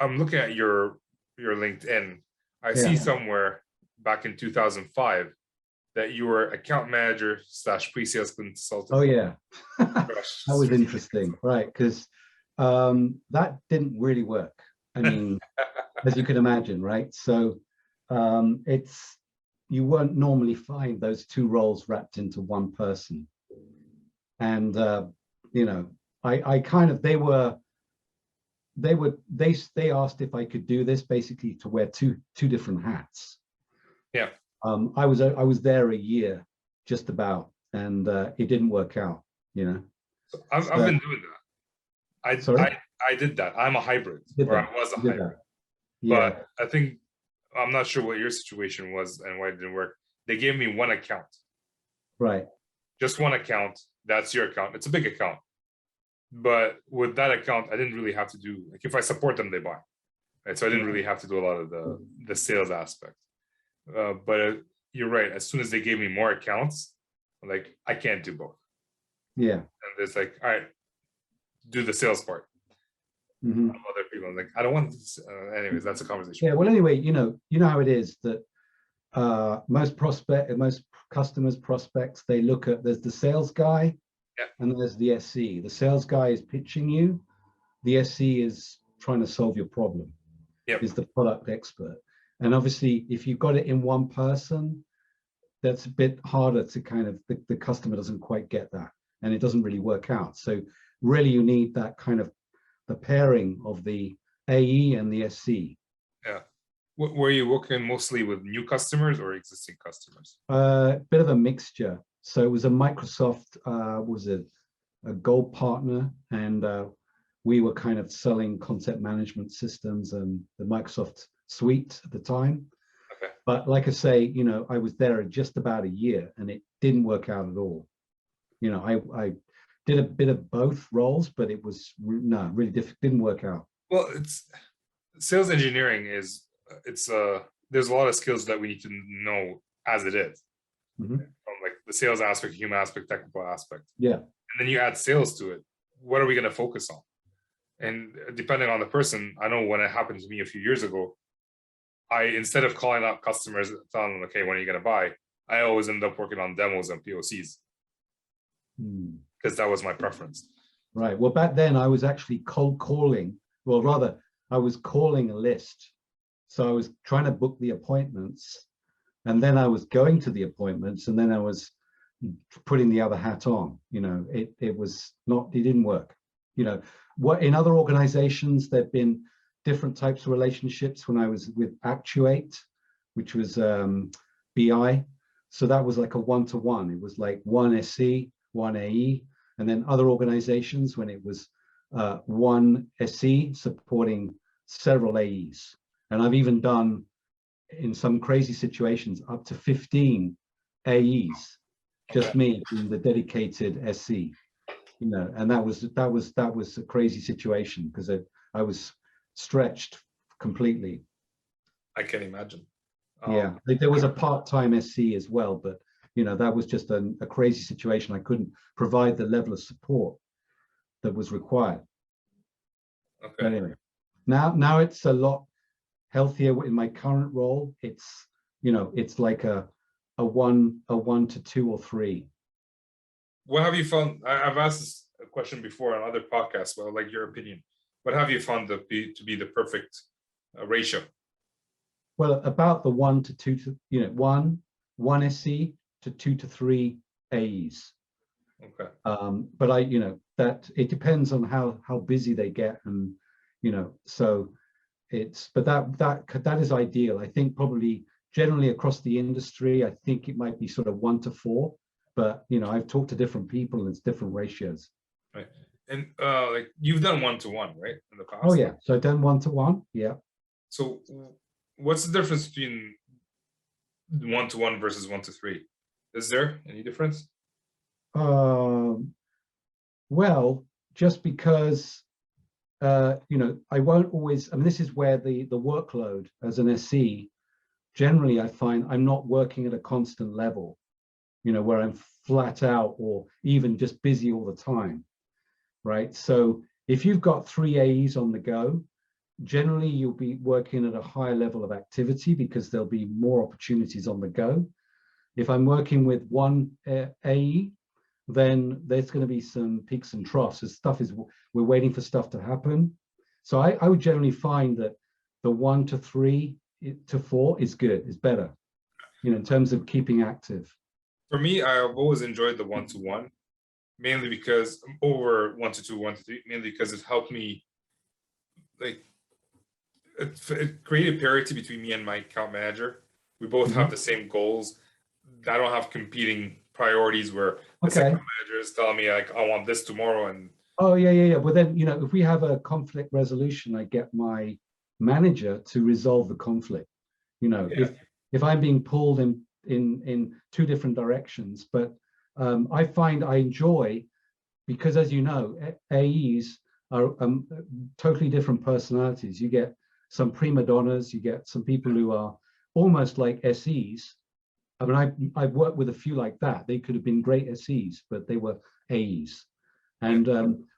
I'm looking at your LinkedIn. I see Yeah. somewhere back in 2005 that you were account manager / pre-sales consultant. Oh yeah, that Gosh, was interesting, right? Because that didn't really work. I mean, as you can imagine, right? So it's you won't normally find those two roles wrapped into one person. And you know, I kind of they asked if I could do this basically to wear two different hats. Yeah. I was there a year, just about, and it didn't work out. You know. So I've been doing that. Sorry? I did that. I'm a hybrid, or I was a hybrid. Yeah. But I think I'm not sure what your situation was and why it didn't work. They gave me one account. Right. Just one account. That's your account. It's a big account. But with that account, I didn't really have to do, like, if I support them, they buy. Right? So I didn't really have to do a lot of the sales aspect. But you're right. As soon as they gave me more accounts, like, I can't do both. Yeah. And it's like, all right, do the sales part. Other people, I'm like, I don't want this. Anyways, that's a conversation. Yeah. Well, anyway, you know how it is that most customers, prospects, they look at, there's the sales guy, and there's the SC. The sales guy is pitching you. The SC is trying to solve your problem. Is the product expert. And obviously, if you've got it in one person, that's a bit harder to kind of, the customer doesn't quite get that, and it doesn't really work out. So really, you need that kind of the pairing of the AE and the SC. Yeah. Were you working mostly with new customers or existing customers? Bit of a mixture. So it was a Microsoft, was a gold partner, and we were kind of selling content management systems and the Microsoft suite at the time. Okay. But like I say, you know, I was there just about a year, and it didn't work out at all. You know, I did a bit of both roles, but it was really difficult. Didn't work out. Well, it's sales engineering is there's a lot of skills that we need to know as it is, from like the sales aspect, human aspect, technical aspect. Yeah. And then you add sales to it. What are we going to focus on? And depending on the person, I know when it happened to me a few years ago, instead of calling out customers, telling them, okay, when are you going to buy? I always end up working on demos and POCs because that was my preference. Right. Well, back then I was actually cold calling. Well, rather, I was calling a list. So I was trying to book the appointments, and then I was going to the appointments, and then I was putting the other hat on. You know, it didn't work. You know, what in other organizations, there've been different types of relationships. When I was with Actuate, which was BI, so that was like a one-to-one. It was like one SC, one AE, and then other organizations when it was one SC supporting several AEs. And I've even done, in some crazy situations, up to 15 AEs, just me being the dedicated SC. You know, and that was a crazy situation because I was stretched completely. I can imagine. Yeah, there was a part-time SC as well, but you know, that was just a crazy situation. I couldn't provide the level of support that was required. Okay. But anyway, now it's a lot healthier in my current role. It's, you know, it's like a 1 to 2 or 3. What have you found? I've asked this question before on other podcasts, but I'd like your opinion. What have you found to be the perfect ratio? Well, about the 1 to 2 to, you know, one SC to 2 to 3 AEs. Okay. But you know, that it depends on how busy they get, and you know, so but that is ideal. I think probably generally across the industry, I think it might be sort of 1 to 4, but you know, I've talked to different people and it's different ratios. Right. And like you've done 1-to-1, right, in the past? Oh yeah, so I've done 1-to-1. Yeah. So what's the difference between 1-to-1 versus 1 to 3? Is there any difference? Well, just because you know, I won't always, I mean, this is where the workload as an SC, generally I find I'm not working at a constant level, you know, where I'm flat out or even just busy all the time, right? So if you've got 3 AEs on the go, generally you'll be working at a higher level of activity because there'll be more opportunities on the go. If I'm working with one AE, then there's going to be some peaks and troughs. As we're waiting for stuff to happen. So I would generally find that the 1 to 3 to 4 is good, is better, in terms of keeping active. For me, I've always enjoyed the 1-to-1, mainly because over 1 to 2, 1 to 3, mainly because it helped me, like, it created parity between me and my account manager. We both have the same goals. I don't have competing priorities where the account manager is telling me like, I want this tomorrow, and oh yeah. Well then, if we have a conflict resolution, I get my manager to resolve the conflict. If I'm being pulled in 2 different directions, but I find I enjoy, because as you know, AEs are totally different personalities. You get some prima donnas, you get some people who are almost like SEs. I mean, I've worked with a few like that. They could have been great SEs, but they were AEs. And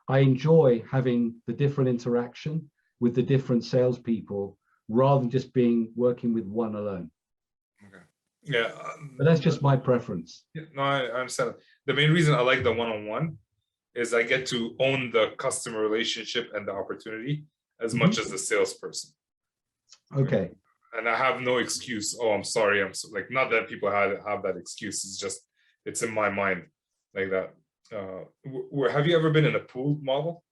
I enjoy having the different interaction with the different salespeople rather than just working with one alone. okay, yeah, But that's just my preference. yeah, no, I understand. The main reason I like the one-on-one is I get to own the customer relationship and the opportunity as much as the salesperson. Okay. And I have no excuse. Oh, I'm sorry. I'm so, like, not that people have that excuse. It's just, it's in my mind like that. Have you ever been in a pool model?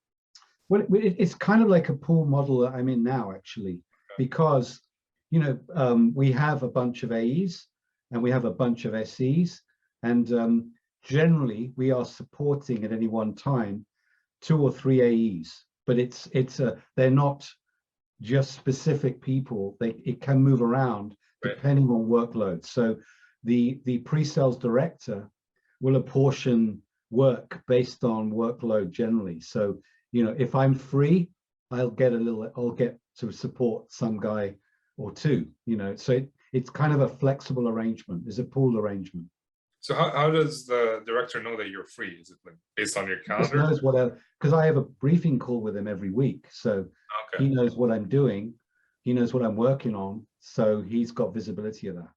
Well, it's kind of like a pool model that I'm in now, actually, because, we have a bunch of AEs and we have a bunch of SEs, and generally we are supporting at any one time 2 or 3 AEs, but they're not just specific people. It can move around depending on workload. So the pre-sales director will apportion work based on workload generally. So if I'm free, I'll get to support some guy or 2. So it's kind of a flexible arrangement. It's a pooled arrangement. So how does the director know that you're free? Is it like based on your calendar? He knows because I have a briefing call with him every week. So he knows what I'm doing. He knows what I'm working on. So he's got visibility of that.